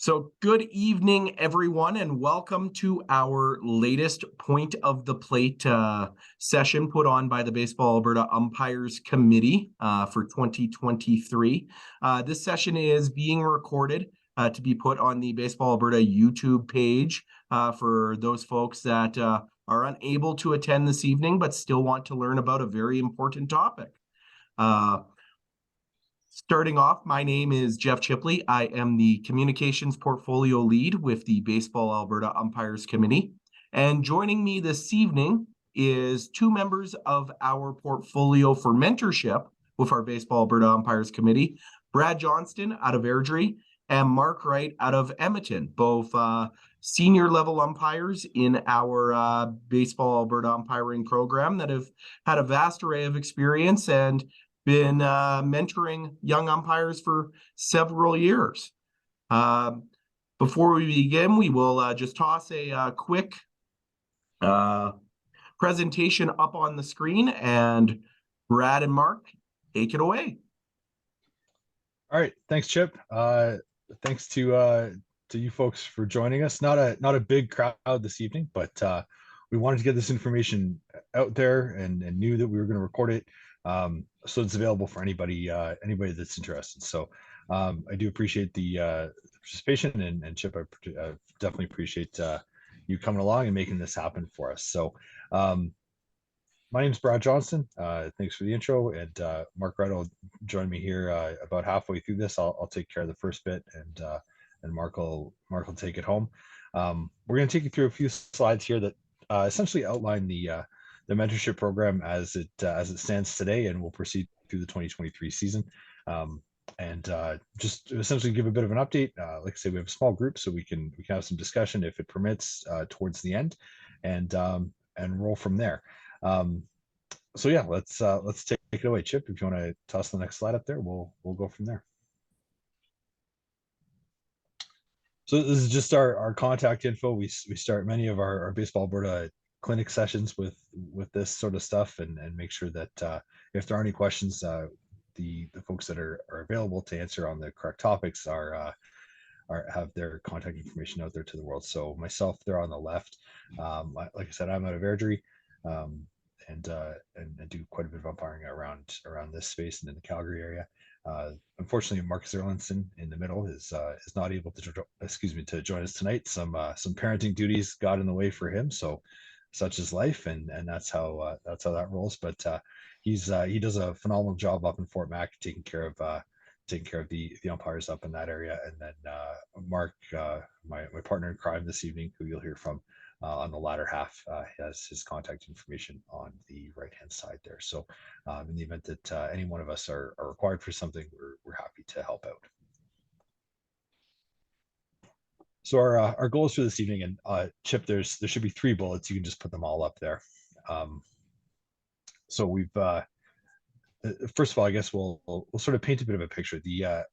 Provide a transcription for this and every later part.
So good evening, everyone, and welcome to our latest Point of the Plate session put on by the Baseball Alberta Umpires Committee for 2023. This session is being recorded to be put on the Baseball Alberta YouTube page for those folks that are unable to attend this evening but still want to learn about a very important topic. Starting off, my name is Jeff Chipley. I am the Communications Portfolio Lead with the Baseball Alberta Umpires Committee. And joining me this evening is two members of our portfolio for mentorship with our Baseball Alberta Umpires Committee, Brad Johnston out of Airdrie and Mark Wright out of Edmonton, both senior level umpires in our Baseball Alberta umpiring program that have had a vast array of experience and been mentoring young umpires for several years. Before we begin, we will just toss a quick presentation up on the screen, and Brad and Mark, take it away. All right, thanks, Chip. Thanks to you folks for joining us. Not a big crowd this evening, but we wanted to get this information out there and knew that we were going to record it. So it's available for anybody that's interested. So I do appreciate the participation, and Chip, I definitely appreciate you coming along and making this happen for us. So my name is Brad Johnston. Thanks for the intro, and Mark Wright will join me here about halfway through this. I'll take care of the first bit, and Mark will take it home. We're going to take you through a few slides here that essentially outline the mentorship program as it stands today, and we'll proceed through the 2023 season. And just essentially give a bit of an update. Like I say, we have a small group, so we can have some discussion if it permits towards the end, and roll from there. So yeah, let's take it away, Chip. If you want to toss the next slide up there, we'll go from there. So this is just our contact info. We start many of our Baseball Alberta clinic sessions with this sort of stuff, and make sure that if there are any questions, the folks that are available to answer on the correct topics have their contact information out there to the world. So myself, they're on the left. Like I said, I'm out of Airdrie, and do quite a bit of umpiring around this space and in the Calgary area. Unfortunately, Marcus Erlandson in the middle is not able to join us tonight. Some parenting duties got in the way for him, so such is life, and that's how that rolls. But he does a phenomenal job up in Fort Mac, taking care of the umpires up in that area. And then Mark, my partner in crime this evening, who you'll hear from on the latter half, has his contact information on the right hand side there. So in the event that any one of us are required for something, we're happy to help out. So our goals for this evening, and Chip, there should be 3 bullets. You can just put them all up there. So we've first of all, I guess we'll sort of paint a bit of a picture. The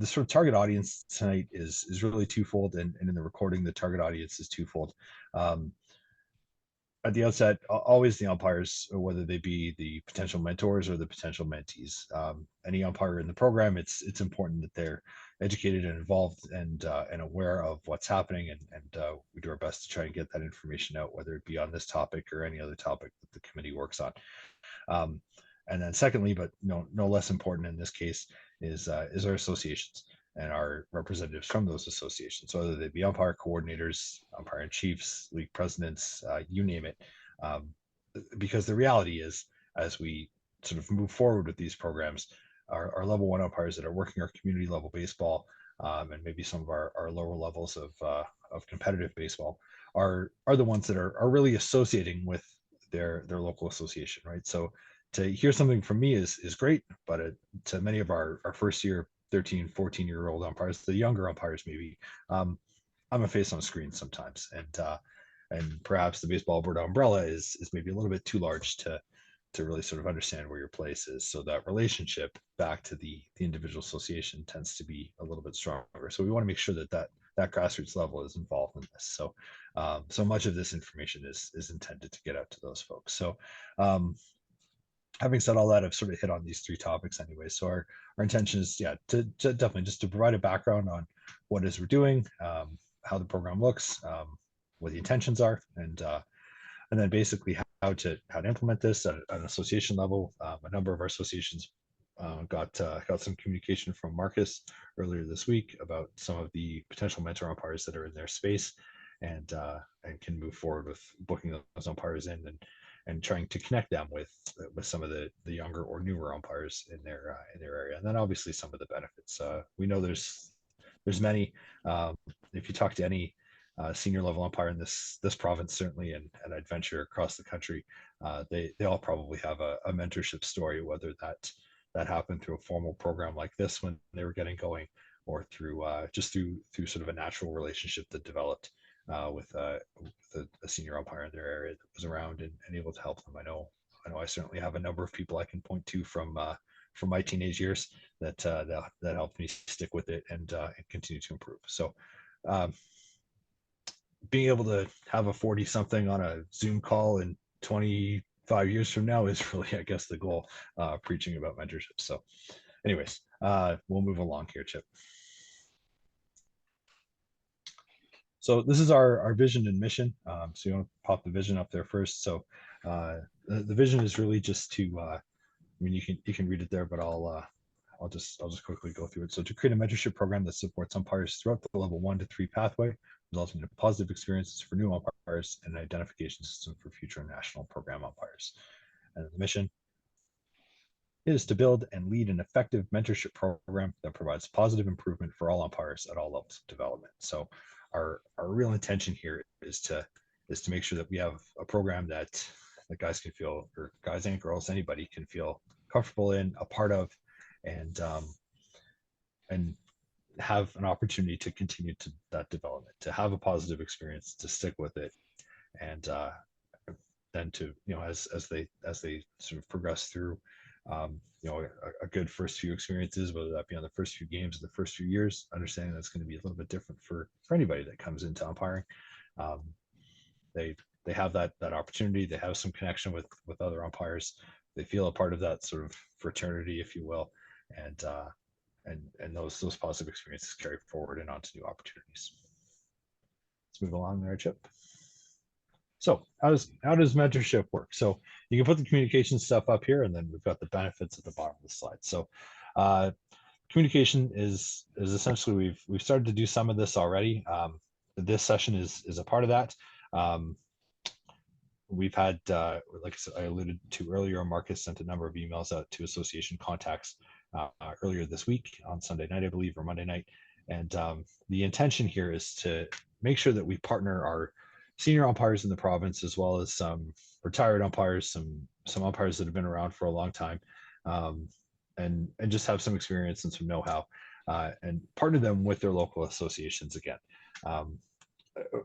sort of target audience tonight is really twofold, and in the recording, the target audience is twofold. At the outset, always the umpires, whether they be the potential mentors or the potential mentees. Any umpire in the program, it's important that they're educated and involved and aware of what's happening, and we do our best to try and get that information out, whether it be on this topic or any other topic that the committee works on. And then secondly, but no less important in this case, is our associations and our representatives from those associations, so whether they be umpire coordinators, umpire in chiefs, league presidents, you name it. Because the reality is, as we sort of move forward with these programs, our level 1 umpires that are working our community level baseball, and maybe some of our lower levels of competitive baseball are the ones that are really associating with their local association, right? So to hear something from me is great, but to many of our first year 13, 14-year-old umpires, the younger umpires maybe, I'm a face on a screen sometimes, and perhaps the Baseball Alberta umbrella is maybe a little bit too large to really sort of understand where your place is. So that relationship back to the individual association tends to be a little bit stronger. So we want to make sure that grassroots level is involved in this. So so much of this information is intended to get out to those folks. So having said all that, I've sort of hit on these three topics anyway. So our intention is, to definitely just to provide a background on what it is we're doing, how the program looks, what the intentions are, and then basically how to implement this at an association level. A number of our associations got some communication from Marcus earlier this week about some of the potential mentor umpires that are in their space, and can move forward with booking those umpires in and trying to connect them with some of the younger or newer umpires in their area, and then obviously some of the benefits. We know there's many. If you talk to any senior level umpire in this province, certainly, and I'd venture across the country, they all probably have a mentorship story, whether that happened through a formal program like this when they were getting going, or through just through sort of a natural relationship that developed with a senior umpire in their area that was around and able to help them. I know I certainly have a number of people I can point to from my teenage years that helped me stick with it and continue to improve. So being able to have a 40 something on a Zoom call in 25 years from now is really, I guess, the goal, preaching about mentorship. So anyways, we'll move along here, Chip. So this is our vision and mission. So you want to pop the vision up there first. So the vision is really just to, I mean, you can read it there, but I'll just quickly go through it. So to create a mentorship program that supports umpires throughout the level 1 to 3 pathway, resulting in positive experiences for new umpires and an identification system for future national program umpires. And the mission is to build and lead an effective mentorship program that provides positive improvement for all umpires at all levels of development. So our real intention here is to make sure that we have a program that guys can feel, or guys and girls, anybody can feel comfortable in, a part of, and have an opportunity to continue to that development, to have a positive experience, to stick with it, and then to, as they sort of progress through, a good first few experiences, whether that be on the first few games or the first few years, understanding that's going to be a little bit different for anybody that comes into umpiring. They have that opportunity. They have some connection with other umpires. They feel a part of that sort of fraternity, if you will, and those positive experiences carry forward and onto new opportunities. Let's move along there, Chip. So how does mentorship work? So you can put the communication stuff up here, and then we've got the benefits at the bottom of the slide. So communication is essentially, we've started to do some of this already. This session is a part of that. We've had, like I said, I alluded to earlier, Marcus sent a number of emails out to association contacts earlier this week on Sunday night, I believe, or Monday night. And the intention here is to make sure that we partner our senior umpires in the province, as well as some retired umpires, some umpires that have been around for a long time, and just have some experience and some know-how, and partner them with their local associations again.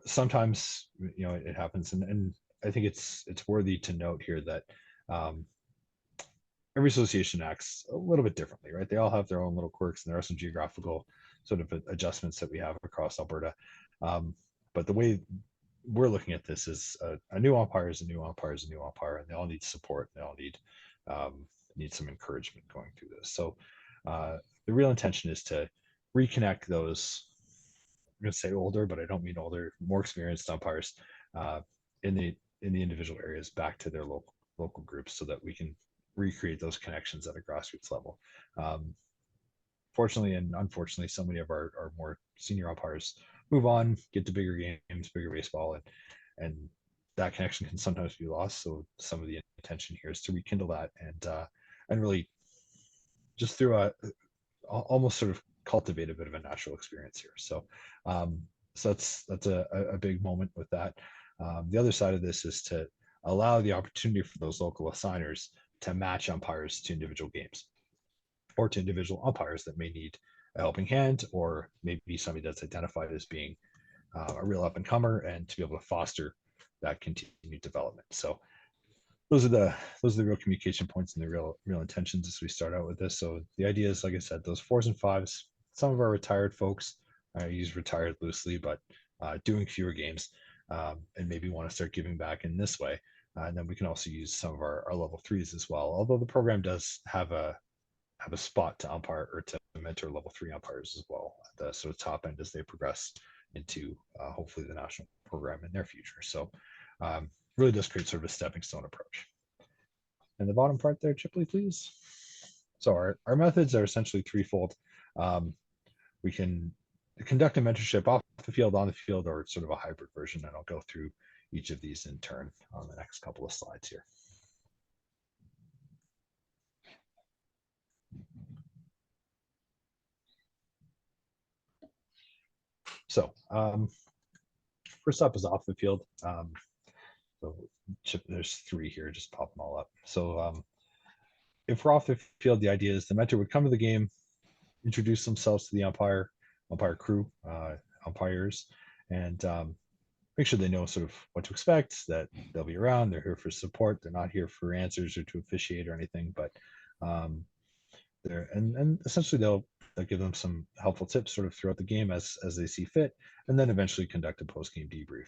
Sometimes, it happens, and I think it's worthy to note here that every association acts a little bit differently, right? They all have their own little quirks, and there are some geographical sort of adjustments that we have across Alberta. But the way we're looking at this is a new umpire is a new umpire is a new umpire, and they all need support. They all need some encouragement going through this. So the real intention is to reconnect those, I'm going to say older, but I don't mean older, more experienced umpires in the individual areas back to their local groups, so that we can recreate those connections at a grassroots level. Fortunately and unfortunately, so many of our more senior umpires move on, get to bigger games, bigger baseball, and that connection can sometimes be lost. So some of the intention here is to rekindle that, and really just through almost sort of cultivate a bit of a natural experience here. So that's a big moment with that. The other side of this is to allow the opportunity for those local assigners to match umpires to individual games, or to individual umpires that may need a helping hand, or maybe somebody that's identified as being a real up and comer, and to be able to foster that continued development. So those are the real communication points and the real intentions as we start out with this. So the idea is, like I said, those 4s and 5s, some of our retired folks, I use retired loosely, but doing fewer games, and maybe want to start giving back in this way, And then we can also use some of our level threes as well. Although the program does have a spot to umpire or to mentor level three umpires as well at the sort of top end as they progress into hopefully the national program in their future. So really does create sort of a stepping stone approach. And the bottom part there, Chipley, please. So our methods are essentially threefold. We can conduct a mentorship off the field, on the field, or sort of a hybrid version. And I'll go through each of these in turn on the next couple of slides here. So first up is off the field. So there's three here, just pop them all up. So if we're off the field, the idea is the mentor would come to the game, introduce themselves to the umpire crew, umpires, and make sure they know sort of what to expect, that they'll be around, they're here for support, they're not here for answers or to officiate or anything, but they're and essentially they'll give them some helpful tips sort of throughout the game as they see fit, and then eventually conduct a post-game debrief.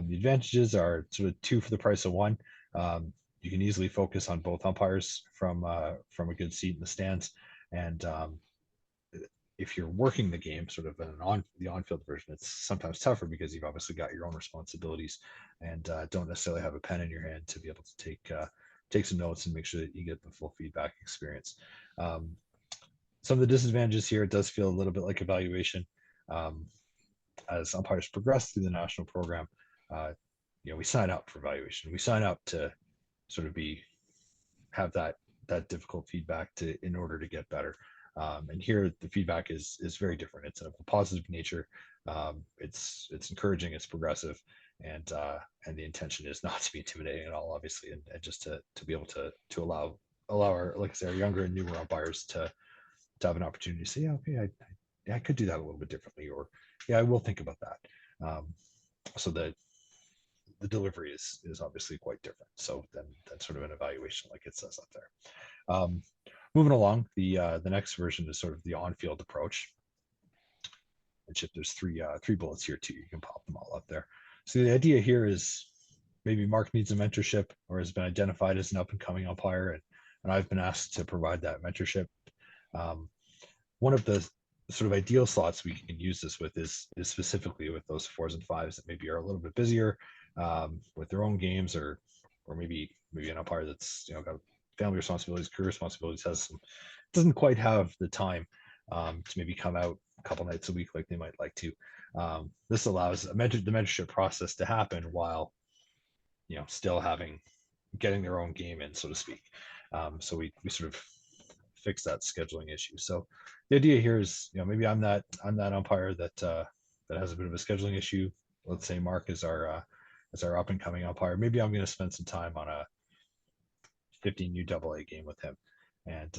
The advantages are sort of two for the price of one. You can easily focus on both umpires from a good seat in the stands, and if you're working the game sort of the on-field version, it's sometimes tougher because you've obviously got your own responsibilities and don't necessarily have a pen in your hand to be able to take some notes and make sure that you get the full feedback experience. Some of the disadvantages here, it does feel a little bit like evaluation. As umpires progress through the national program, we sign up for evaluation. We sign up to sort of have that difficult feedback in order to get better. And here the feedback is very different. It's of a positive nature. It's encouraging. It's progressive, and the intention is not to be intimidating at all, obviously, and just to be able to allow our, like I say, our younger and newer umpires to have an opportunity to say, yeah, okay, I could do that a little bit differently, or yeah, I will think about that. So that the delivery is obviously quite different. So then sort of an evaluation, like it says up there. Moving along, the next version is sort of the on-field approach. And Chip, there's three bullets here too. You can pop them all up there. So the idea here is maybe Mark needs a mentorship or has been identified as an up-and-coming umpire, and I've been asked to provide that mentorship. One of the sort of ideal slots we can use this with is specifically with those 4s and 5s that maybe are a little bit busier with their own games, or maybe an umpire that's got family responsibilities, career responsibilities, doesn't quite have the time to maybe come out a couple nights a week like they might like to. This allows the mentorship process to happen while still getting their own game in, so to speak. So we sort of fix that scheduling issue. So the idea here is, maybe I'm that umpire that has a bit of a scheduling issue. Let's say Mark is our up and coming umpire. Maybe I'm going to spend some time on a 15U AA game with him, and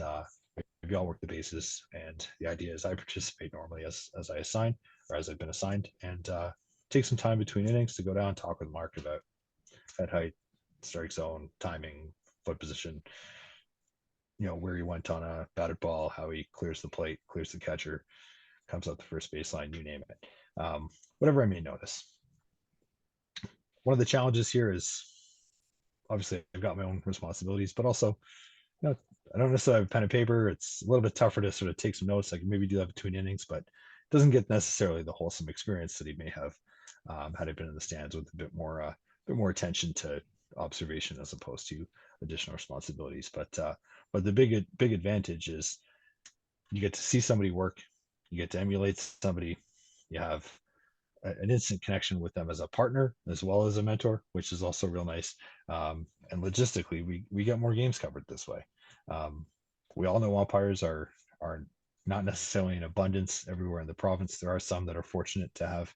maybe I'll work the bases. And the idea is I participate normally as I assign, or as I've been assigned, and take some time between innings to go down and talk with Mark about head height, strike zone, timing, foot position, where he went on a batted ball, how he clears the plate, clears the catcher, comes up the first baseline, you name it. Whatever I may notice. One of the challenges here is, obviously, I've got my own responsibilities, but also, I don't necessarily have a pen and paper. It's a little bit tougher to sort of take some notes. I can maybe do that between innings, but it doesn't get necessarily the wholesome experience that he may have had I been in the stands with a bit more attention to observation as opposed to additional responsibilities. But the big advantage is you get to see somebody work, you get to emulate somebody, you have an instant connection with them as a partner as well as a mentor, which is also real nice. And logistically, we get more games covered this way. We all know umpires are not necessarily in abundance everywhere in the province. There are some that are fortunate to have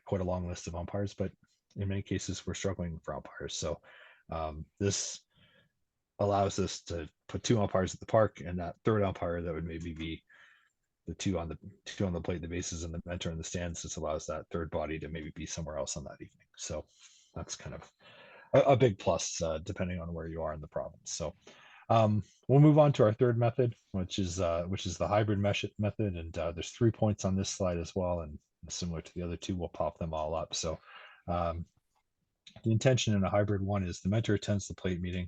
quite a long list of umpires, but in many cases we're struggling for umpires. So this allows us to put 2 umpires at the park, and that third umpire that would maybe be the two on the plate, the bases, and the mentor in the stands. This allows that third body to maybe be somewhere else on that evening. So that's kind of a big plus depending on where you are in the province. So we'll move on to our third method, which is the hybrid method, and there's 3 points on this slide as well, and similar to the other two, we'll pop them all up. So The intention in a hybrid one is the mentor attends the plate meeting.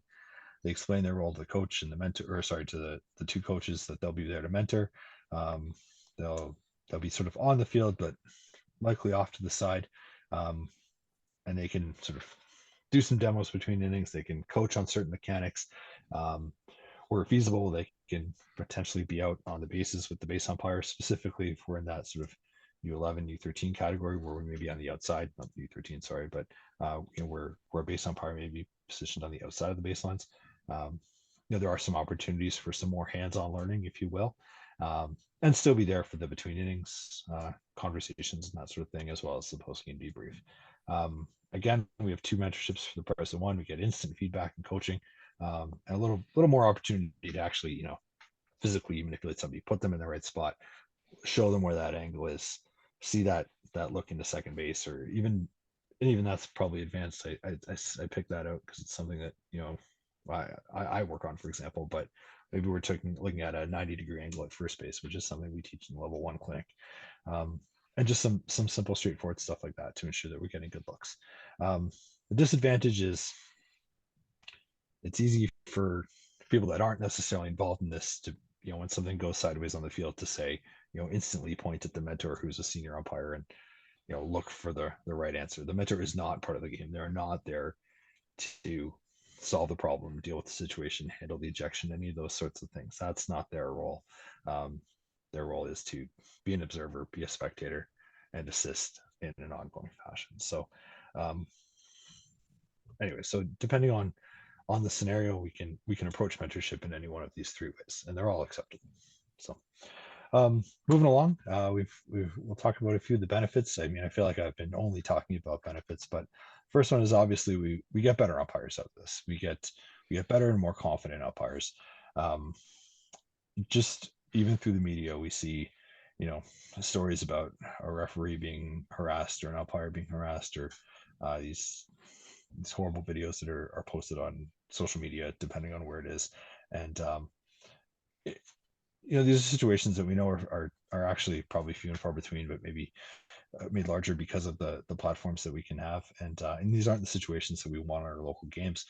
They explain their role to the coach and the mentor, or sorry, to the two coaches that they'll be there to mentor. Um, they'll be sort of on the field, but likely off to the side, um, and they can sort of do some demos between innings. They can coach on certain mechanics. Where feasible, they can potentially be out on the bases with the base umpire, specifically if we're in that sort of U11, U13 category where we may be on the outside, not the U13, sorry, but where a base umpire may be positioned on the outside of the baselines. There are some opportunities for some more hands-on learning, if you will, and still be there for the between innings conversations and that sort of thing, as well as the post-game debrief. Again, we have 2 mentorships for the price of 1. We get instant feedback and coaching, and a little more opportunity to actually, physically manipulate somebody, put them in the right spot, show them where that angle is, see that look into second base, or even that's probably advanced. I picked that out because it's something that I work on, for example. But maybe we're looking at a 90-degree angle at first base, which is something we teach in the level 1 clinic, and just some simple, straightforward stuff like that to ensure that we're getting good looks. The disadvantage is it's easy for people that aren't necessarily involved in this to, when something goes sideways on the field, to say, instantly point at the mentor who's a senior umpire and, look for the right answer. The mentor is not part of the game. They're not there to solve the problem, deal with the situation, handle the ejection, any of those sorts of things. That's not their role. Their role is to be an observer, be a spectator, and assist in an ongoing fashion. So anyway, so depending on the scenario, we can approach mentorship in any one of these 3 ways, and they're all acceptable. So moving along, we'll talk about a few of the benefits. I mean, I feel like I've been only talking about benefits, but first one is obviously we get better umpires out of this. We get better and more confident umpires. Just even through the media, we see, stories about a referee being harassed or an umpire being harassed, or these horrible videos that are posted on social media, depending on where it is. And these are situations that we know are actually probably few and far between, but maybe made larger because of the platforms that we can have. And these aren't the situations that we want in our local games.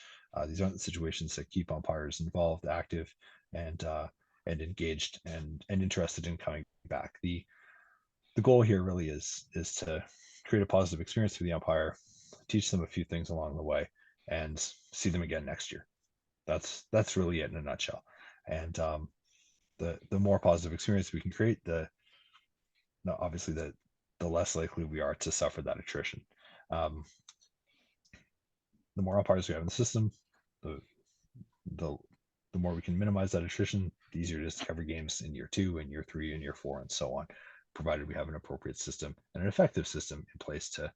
These aren't the situations that keep umpires involved, active, and engaged and interested in coming back. The goal here really is to create a positive experience for the umpire, teach them a few things along the way, and see them again next year. That's really it in a nutshell. And the more positive experience we can create, obviously the less likely we are to suffer that attrition. The more umpires we have in the system, the more we can minimize that attrition, the easier it is to cover games in year 2 and year 3 and year 4 and so on, provided we have an appropriate system and an effective system in place to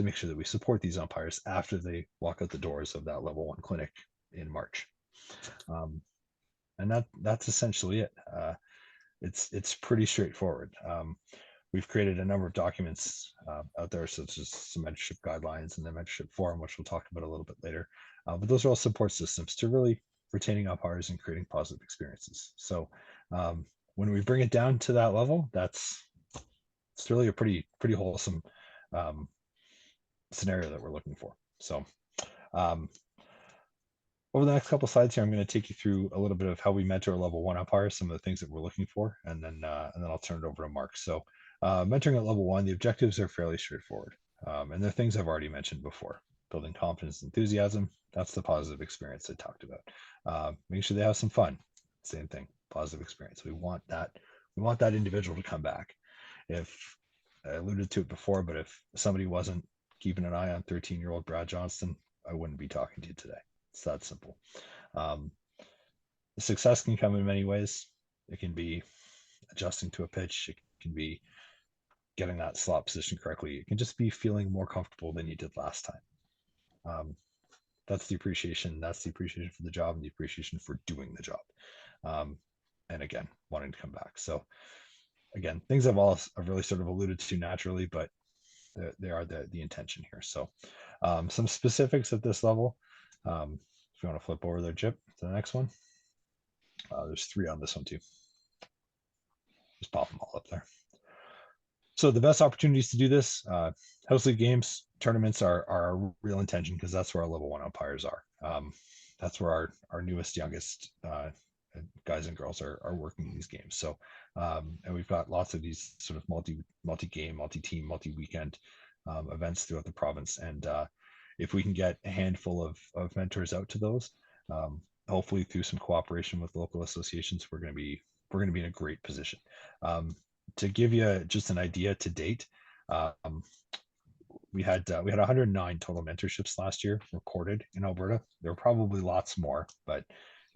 make sure that we support these umpires after they walk out the doors of that level 1 clinic in March. And that's essentially it. It's pretty straightforward. We've created a number of documents out there, such as some mentorship guidelines and the mentorship forum, which we'll talk about a little bit later. But those are all support systems to really retaining umpires and creating positive experiences. So when we bring it down to that level, it's really a pretty wholesome scenario that we're looking for. So over the next couple of slides here, I'm going to take you through a little bit of how we mentor level 1 umpires, some of the things that we're looking for, and then I'll turn it over to Mark. So mentoring at level 1, the objectives are fairly straightforward. And they're things I've already mentioned before. Building confidence, enthusiasm, that's the positive experience I talked about. Making sure they have some fun, same thing, positive experience. We want that individual to come back. If I alluded to it before, but if somebody wasn't keeping an eye on 13-year-old Brad Johnston, I wouldn't be talking to you today. It's that simple. The success can come in many ways. It can be adjusting to a pitch. It can be getting that slot position correctly. It can just be feeling more comfortable than you did last time. That's the appreciation. That's the appreciation for the job and the appreciation for doing the job. And again, wanting to come back. So again, things I've really sort of alluded to naturally, but they are the intention here. So some specifics at this level. If you want to flip over there, Chip, to the next one. There's 3 on this one too. Just pop them all up there. So the best opportunities to do this, house league games, tournaments are our real intention because that's where our level one umpires are. That's where our newest, youngest guys and girls are working these games. So, and we've got lots of these sort of multi-game, multi-team, multi-weekend events throughout the province. And if we can get a handful of mentors out to those, hopefully through some cooperation with local associations, we're going to be in a great position. To give you just an idea to date, we had 109 total mentorships last year recorded in Alberta. There were probably lots more, but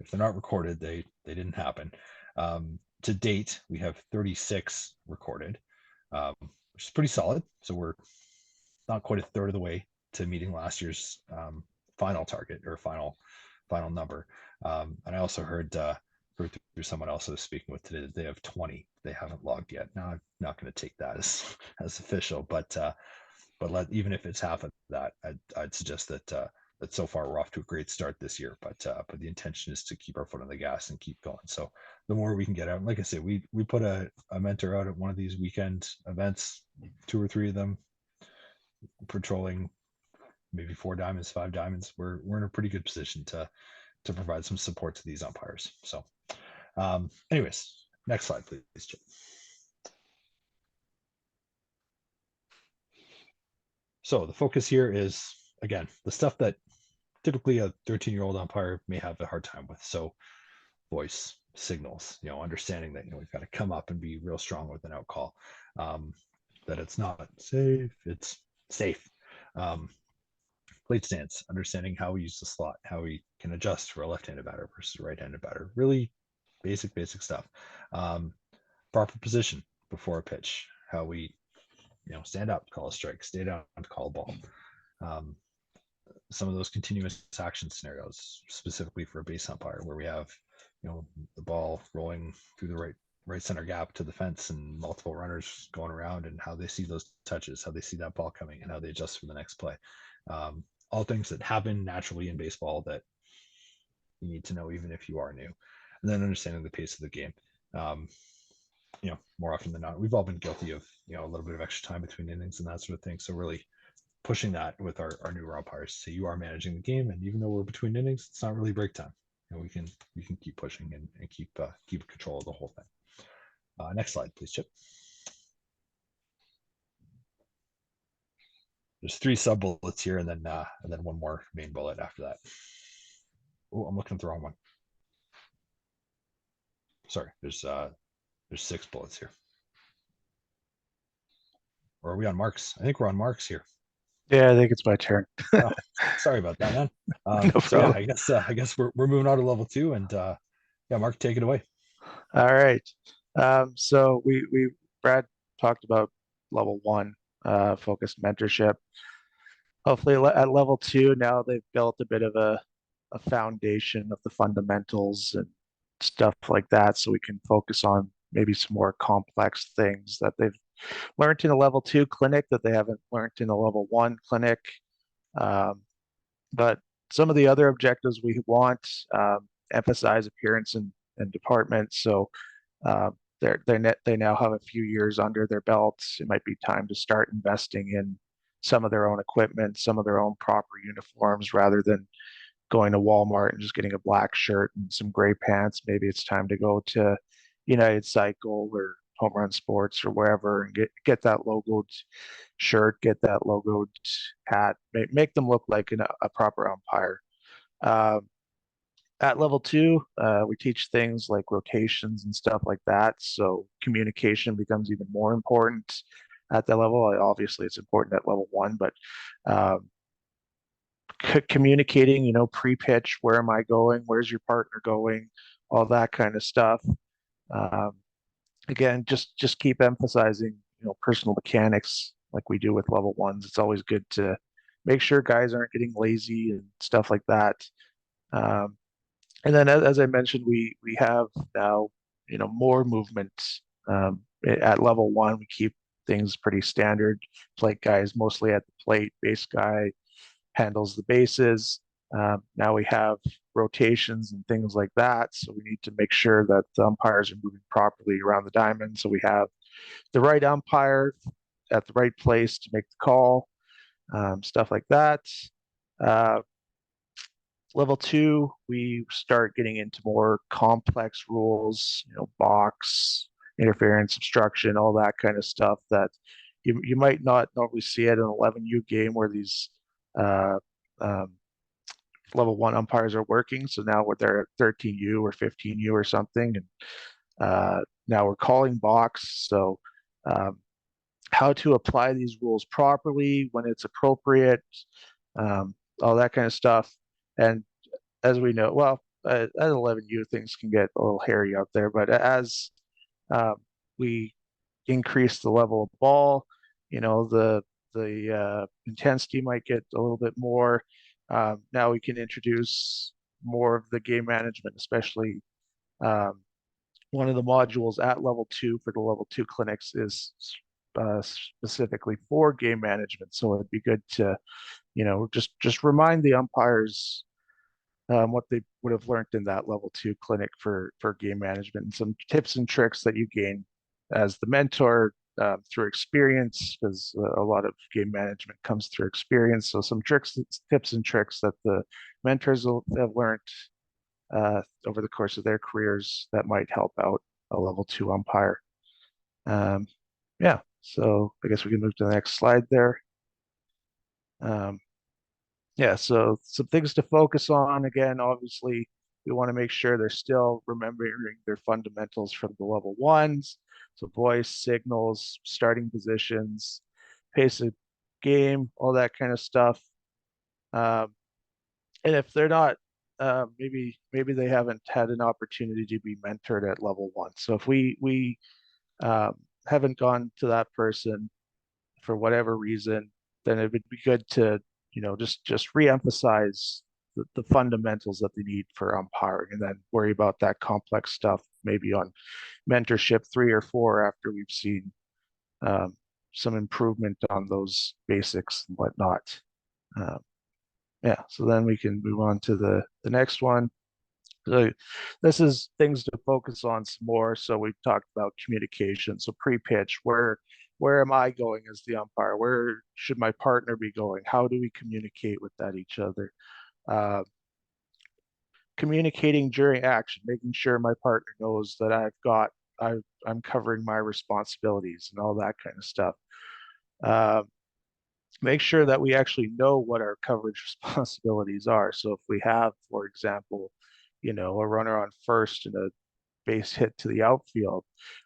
if they're not recorded, they didn't happen. To date, we have 36 recorded, which is pretty solid. So we're not quite a third of the way to meeting last year's final target or final number. And I also heard through someone else I was speaking with today that they have 20 they haven't logged yet. Now I'm not going to take that as official, but even if it's half of that, I'd suggest that that so far we're off to a great start this year. But the intention is to keep our foot on the gas and keep going. So the more we can get out, like I say, we put a mentor out at one of these weekend events, 2 or 3 of them, patrolling maybe 4 diamonds, 5 diamonds. We're in a pretty good position to provide some support to these umpires. So, anyways, next slide, please, Chip. So the focus here is, again, the stuff that typically a 13-year-old umpire may have a hard time with. So voice, signals, understanding that, we've got to come up and be real strong with an out call, that it's not safe, it's safe. Plate stance, understanding how we use the slot, how we can adjust for a left-handed batter versus a right-handed batter. Really basic stuff. Proper position before a pitch, how we stand up, call a strike, stay down, call a ball. Some of those continuous action scenarios, specifically for a base umpire, where we have the ball rolling through the right center gap to the fence and multiple runners going around, and how they see those touches, how they see that ball coming, and how they adjust for the next play. All things that happen naturally in baseball that you need to know even if you are new. And then understanding the pace of the game. More often than not, we've all been guilty of a little bit of extra time between innings and that sort of thing. So really pushing that with our newer umpires. So you are managing the game, and even though we're between innings, it's not really break time. We can keep pushing and keep control of the whole thing. Next slide, please, Chip. There's 3 sub bullets here, and then one more main bullet after that. Oh, I'm looking at the wrong one. Sorry, there's 6 bullets here. Or are we on marks? I think we're on marks here. Yeah, I think it's my turn. Oh, sorry about that, man. No so yeah, I guess we're moving on to level 2, and yeah, Mark, take it away. All right. So we Brad talked about level 1 focused mentorship. Hopefully at level 2 now they've built a bit of a foundation of the fundamentals and stuff like that, so we can focus on maybe some more complex things that they've learned in a level 2 clinic that they haven't learned in a level 1 clinic. But some of the other objectives we want, emphasize appearance and department. So they now have a few years under their belts. It might be time to start investing in some of their own equipment, some of their own proper uniforms, rather than going to Walmart and just getting a black shirt and some gray pants. Maybe it's time to go to United Cycle or Home Run Sports or wherever and get that logoed shirt, get that logoed hat, make them look like a proper umpire. At level 2, we teach things like rotations and stuff like that. So communication becomes even more important at that level. Obviously, it's important at level 1, but communicating, pre-pitch, where am I going? Where's your partner going? All that kind of stuff. Again, just keep emphasizing, personal mechanics like we do with level 1s. It's always good to make sure guys aren't getting lazy and stuff like that. And then, as I mentioned, we have now, more movement. At level 1, we keep things pretty standard. Plate guys mostly at the plate. Base guy handles the bases. Now we have rotations and things like that. So we need to make sure that the umpires are moving properly around the diamond. So we have the right umpire at the right place to make the call. stuff like that. Uh, Level 2, we start getting into more complex rules, box, interference, obstruction, all that kind of stuff that you might not normally see at an 11U game where these uh, um, level 1 umpires are working. So now they're at 13U or 15U or something, and now we're calling box. So um, how to apply these rules properly when it's appropriate, all that kind of stuff. And as we know, well, at 11U, things can get a little hairy out there, but as we increase the level of ball, the intensity might get a little bit more. Now we can introduce more of the game management, especially um, one of the modules at level 2 for the level 2 clinics is specifically for game management. So it'd be good to, just remind the umpires what they would have learned in that level 2 clinic for game management, and some tips and tricks that you gain as the mentor through experience, because a lot of game management comes through experience. So some tips and tricks that the mentors have learned over the course of their careers that might help out a level 2 umpire. Yeah, so I guess we can move to the next slide there. Yeah, so some things to focus on. Again, obviously, we want to make sure they're still remembering their fundamentals from the level 1s. So voice, signals, starting positions, pace of game, all that kind of stuff. Um, and if they're not, maybe they haven't had an opportunity to be mentored at level 1. So if we haven't gone to that person for whatever reason, then it would be good to just reemphasize the fundamentals that they need for umpiring, and then worry about that complex stuff maybe on mentorship 3 or 4 after we've seen some improvement on those basics and whatnot. Yeah, so then we can move on to the next one. So this is things to focus on some more. So we've talked about communication. So pre-pitch, where am I going as the umpire? Where should my partner be going? How do we communicate with each other? Communicating during action, making sure my partner knows that I'm covering my responsibilities and all that kind of stuff. Make sure that we actually know what our coverage responsibilities are. So if we have, for example, a runner on first and a base hit to the outfield,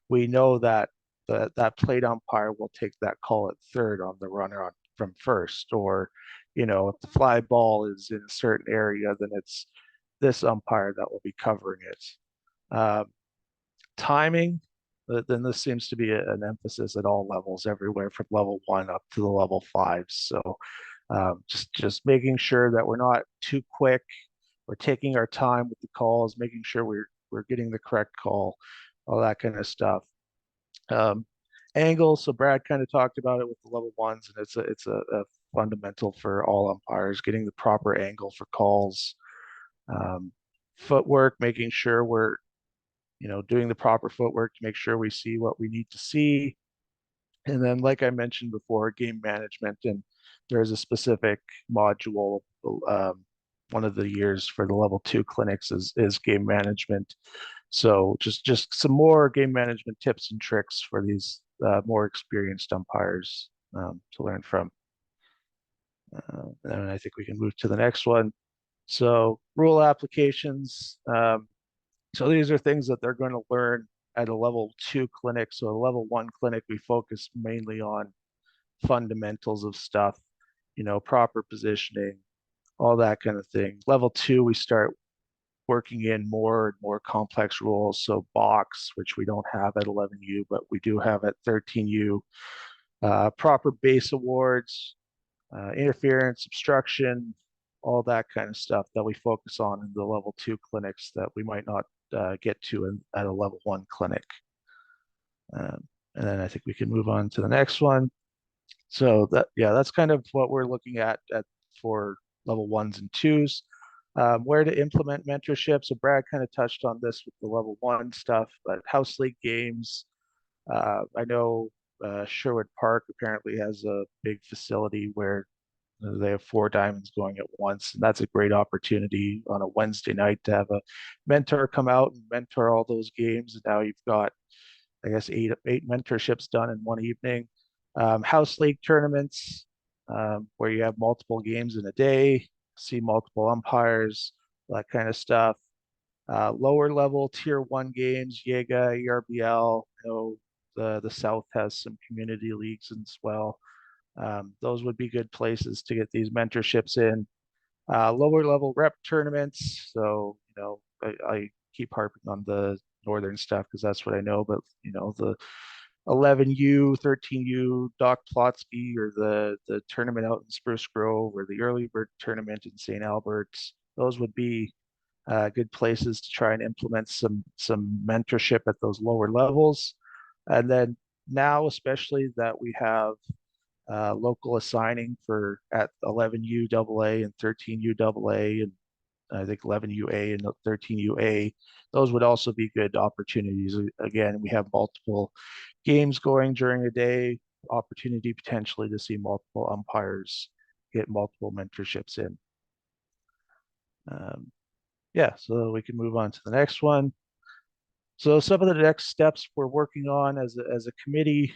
we know that that plate umpire will take that call at third on the runner on from first. Or, if the fly ball is in a certain area, then it's this umpire that will be covering it. Timing, then this seems to be an emphasis at all levels, everywhere from level 1 up to the level 5. So just making sure that we're not too quick. We're taking our time with the calls, making sure we're getting the correct call, all that kind of stuff. Angle. So Brad kind of talked about it with the level 1s, and it's a fundamental for all umpires, getting the proper angle for calls. Footwork, making sure we're doing the proper footwork to make sure we see what we need to see. And then, like I mentioned before, game management, and there's a specific module. One of the years for the level 2 clinics is game management. So just some more game management tips and tricks for these more experienced umpires to learn from. And I think we can move to the next one. So rule applications. So these are things that they're going to learn at a level 2 clinic. So a level 1 clinic, we focus mainly on fundamentals of stuff, proper positioning, all that kind of thing. Level 2, we start working in more and more complex rules. So box, which we don't have at 11U, but we do have at 13U. Proper base awards, interference, obstruction, all that kind of stuff that we focus on in the level 2 clinics that we might not get to at a level 1 clinic. And then I think we can move on to the next one. So that's kind of what we're looking at for level 1s and 2s. Where to implement mentorship. So Brad kind of touched on this with the level 1 stuff, but house league games. I know Sherwood Park apparently has a big facility where They have 4 diamonds going at once, and that's a great opportunity on a Wednesday night to have a mentor come out and mentor all those games. And now you've got, I guess, eight mentorships done in one evening. House league tournaments, where you have multiple games in a day, see multiple umpires, that kind of stuff. Lower level tier 1 games, Yega, ERBL. The South has some community leagues as well. Those would be good places to get these mentorships in. Lower level rep tournaments. So, I keep harping on the northern stuff because that's what I know, but the 11U, 13U, Doc Plotsky, or the tournament out in Spruce Grove, or the early bird tournament in St. Albert's. Those would be good places to try and implement some mentorship at those lower levels. And then now, especially that we have local assigning for at 11U AA and 13U AA, and I think 11UA and 13UA, those would also be good opportunities. Again, we have multiple games going during a day, opportunity potentially to see multiple umpires get multiple mentorships in. Yeah, so we can move on to the next one. So some of the next steps we're working on as a committee.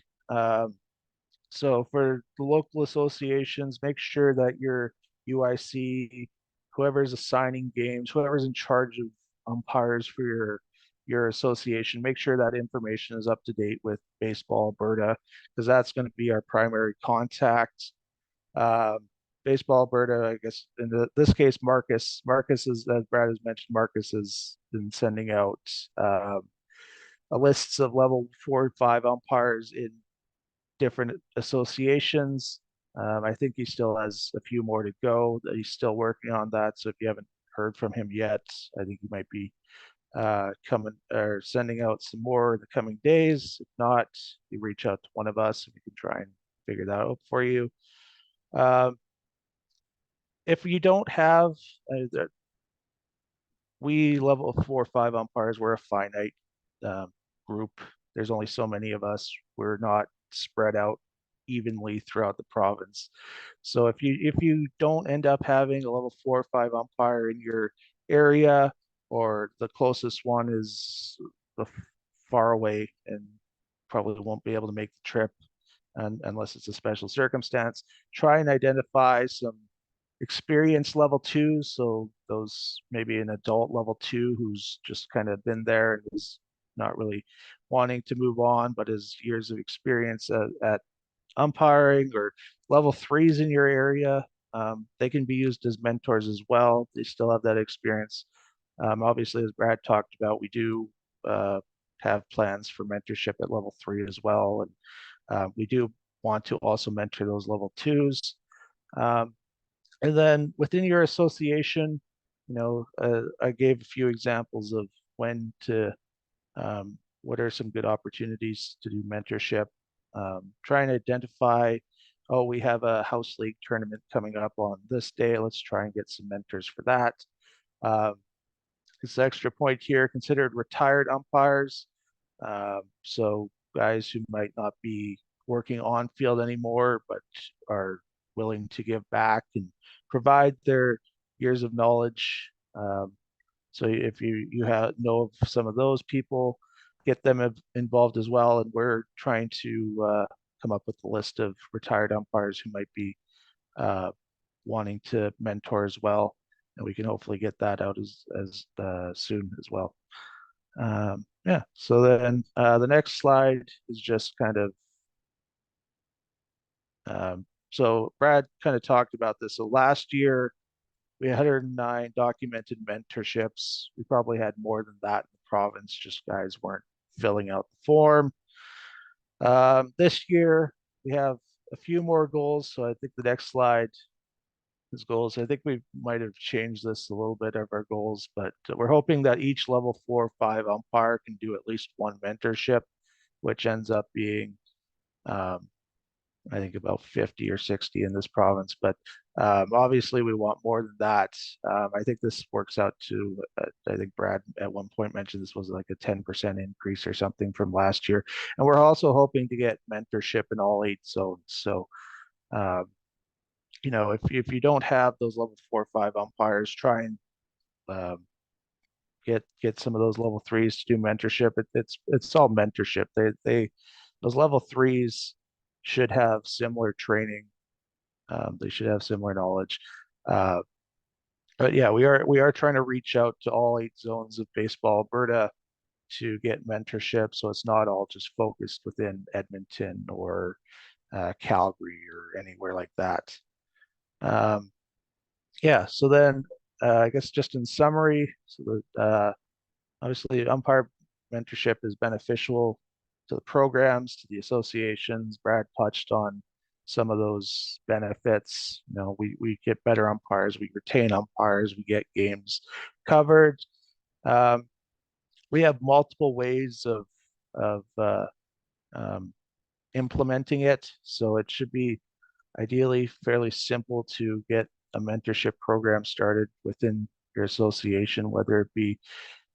So for the local associations, make sure that your UIC, whoever's assigning games, whoever's in charge of umpires for your association, make sure that information is up to date with Baseball Alberta, because that's going to be our primary contact. Baseball Alberta, I guess in this case, Marcus is, as Brad has mentioned, Marcus has been sending out a lists of level 4 and 5 umpires in different associations. I think he still has a few more to go. That he's still working on that. So if you haven't heard from him yet, I think he might be coming or sending out some more in the coming days. If not, you reach out to one of us and we can try and figure that out for you. If you don't have, we level 4 or 5 umpires, we're a finite group. There's only so many of us. We're not spread out evenly throughout the province. So if you don't end up having a level 4 or 5 umpire in your area, or the closest one is far away and probably won't be able to make the trip unless it's a special circumstance, try and identify some experienced level 2s. So those maybe an adult level 2 who's just kind of been there and is not really wanting to move on, but has years of experience at umpiring, or level 3s in your area. They can be used as mentors as well. They still have that experience. Obviously, as Brad talked about, we do have plans for mentorship at level 3 as well. And we do want to also mentor those level 2s. And then within your association, I gave a few examples of when to, what are some good opportunities to do mentorship. Try and identify, oh, we have a house league tournament coming up on this day. Let's try and get some mentors for that. This extra point here, considered retired umpires. So guys who might not be working on field anymore, but are willing to give back and provide their years of knowledge. So if you know of some of those people, get them involved as well. And we're trying to come up with a list of retired umpires who might be wanting to mentor as well. And we can hopefully get that out as soon as well. Yeah, so then the next slide is just kind of, so Brad kind of talked about this. So last year, we had 109 documented mentorships. We probably had more than that in the province, just guys weren't filling out the form. This year, we have a few more goals. So I think the next slide is goals. I think we might have changed this a little bit of our goals, but we're hoping that each level 4 or 5 umpire can do at least one mentorship, which ends up being I think about 50 or 60 in this province, but obviously we want more than that. I think this works out to, I think Brad at one point mentioned this was like a 10% increase or something from last year. And we're also hoping to get mentorship in all 8 zones. So if you don't have those level 4 or 5 umpires, try and um, get some of those level 3s to do mentorship. It's all mentorship. They those level 3s should have similar training. They should have similar knowledge. Uh, but yeah, we are trying to reach out to all 8 zones of baseball Alberta to get mentorship, so it's not all just focused within Edmonton or Calgary or anywhere like that. Um, yeah, so then I guess just in summary, so that obviously umpire mentorship is beneficial to the programs, to the associations. Brad touched on some of those benefits. We get better umpires, we retain umpires, we get games covered. We have multiple ways of implementing it, so it should be ideally fairly simple to get a mentorship program started within your association, whether it be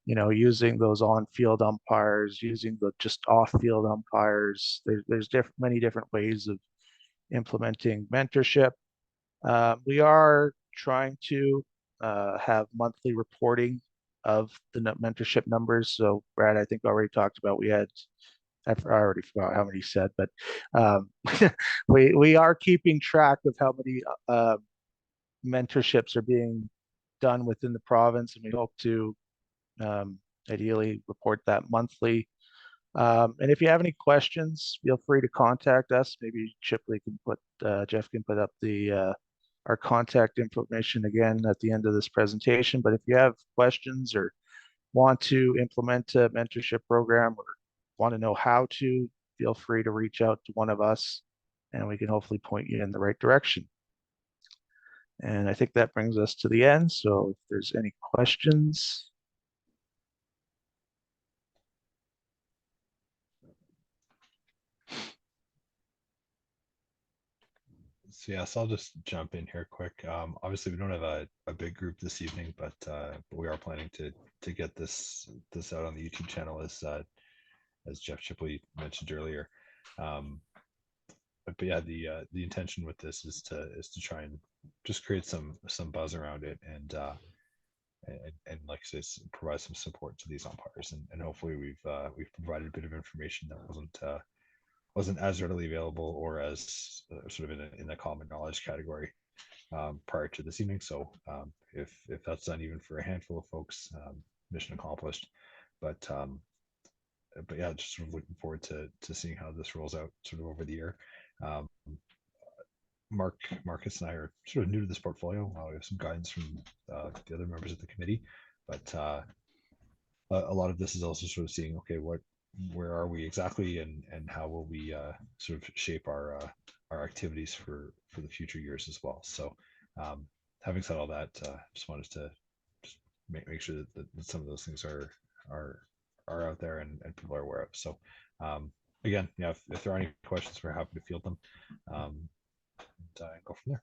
using those on-field umpires, using the just off-field umpires. There's many different ways of implementing mentorship. We are trying to have monthly reporting of the mentorship numbers. So Brad, I think already talked about, I already forgot how many he said, but we are keeping track of how many mentorships are being done within the province, and we hope to ideally report that monthly. And if you have any questions, feel free to contact us. Maybe Jeff can put up our contact information again at the end of this presentation. But if you have questions or want to implement a mentorship program or want to know how to, feel free to reach out to one of us and we can hopefully point you in the right direction. And I think that brings us to the end. So if there's any questions. So I'll just jump in here quick. Obviously, we don't have a big group this evening, but we are planning to get this out on the YouTube channel as Jeff Chipley mentioned earlier. But yeah, the intention with this is to try and just create some buzz around it and like I say, provide some support to these umpires, and hopefully we've provided a bit of information that wasn't as readily available or as sort of in the common knowledge category prior to this evening. So if that's done even for a handful of folks, mission accomplished. But yeah, just sort of looking forward to seeing how this rolls out sort of over the year. Marcus and I are sort of new to this portfolio. We have some guidance from the other members of the committee, but a lot of this is also sort of seeing, okay, where are we exactly, and how will we sort of shape our activities for the future years as well. So having said all that, just wanted to just make sure that some of those things are out there and people are aware of. So again, yeah, if there are any questions, we're happy to field them and go from there.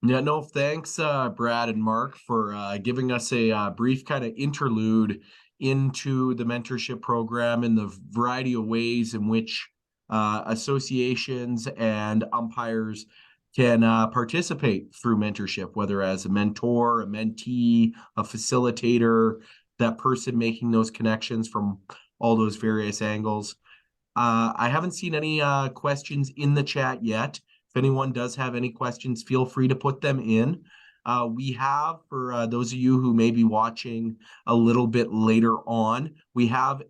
Yeah, no, thanks, Brad and Mark, for giving us a brief kind of interlude into the mentorship program and the variety of ways in which associations and umpires can participate through mentorship, whether as a mentor, a mentee, a facilitator, that person making those connections from all those various angles. I haven't seen any questions in the chat yet. If anyone does have any questions, feel free to put them in. We have, for those of you who may be watching a little bit later on, we have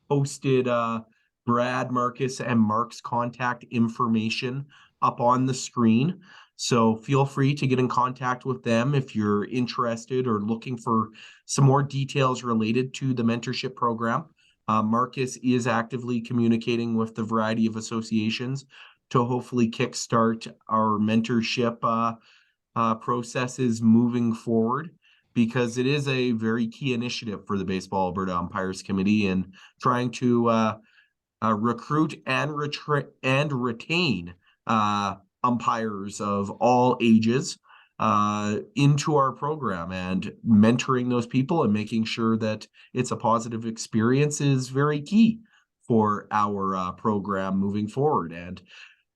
posted Brad, Marcus, and Mark's contact information up on the screen. So feel free to get in contact with them if you're interested or looking for some more details related to the mentorship program. Marcus is actively communicating with the variety of associations to hopefully kickstart our mentorship processes moving forward, because it is a very key initiative for the Baseball Alberta Umpires Committee in trying to recruit and retain umpires of all ages into our program, and mentoring those people and making sure that it's a positive experience is very key for our program moving forward. And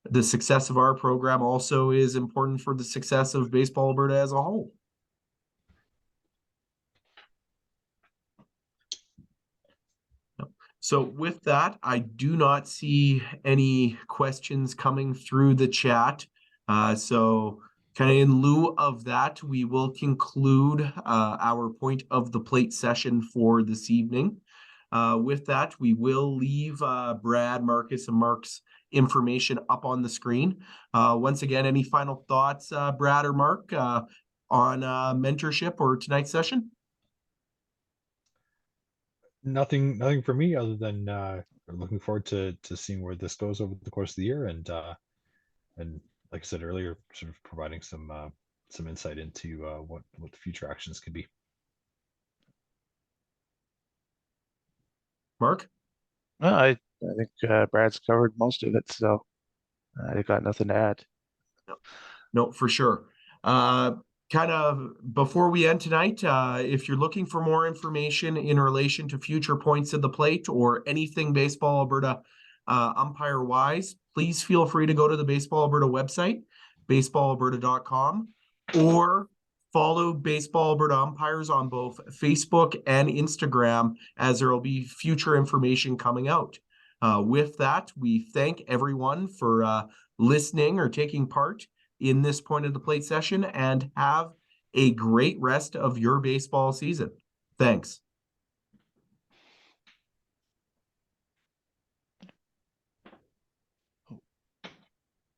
the success of our program also is important for the success of Baseball Alberta as a whole. So with that, I do not see any questions coming through the chat. So kind of in lieu of that, we will conclude our point of the plate session for this evening. With that, we will leave Brad, Marcus, and Mark's information up on the screen. Once again, any final thoughts, Brad or Mark, on mentorship or tonight's session? Nothing for me other than looking forward to seeing where this goes over the course of the year, and like I said earlier, sort of providing some insight into what the future actions could be. Mark? Well, I think Brad's covered most of it, so I got nothing to add. No, for sure. Kind of before we end tonight, if you're looking for more information in relation to future points of the plate or anything Baseball Alberta umpire wise, please feel free to go to the Baseball Alberta website, baseballalberta.com, or follow Baseball Alberta Umpires on both Facebook and Instagram, as there will be future information coming out. With that, we thank everyone for listening or taking part in this point of the plate session, and have a great rest of your baseball season. Thanks.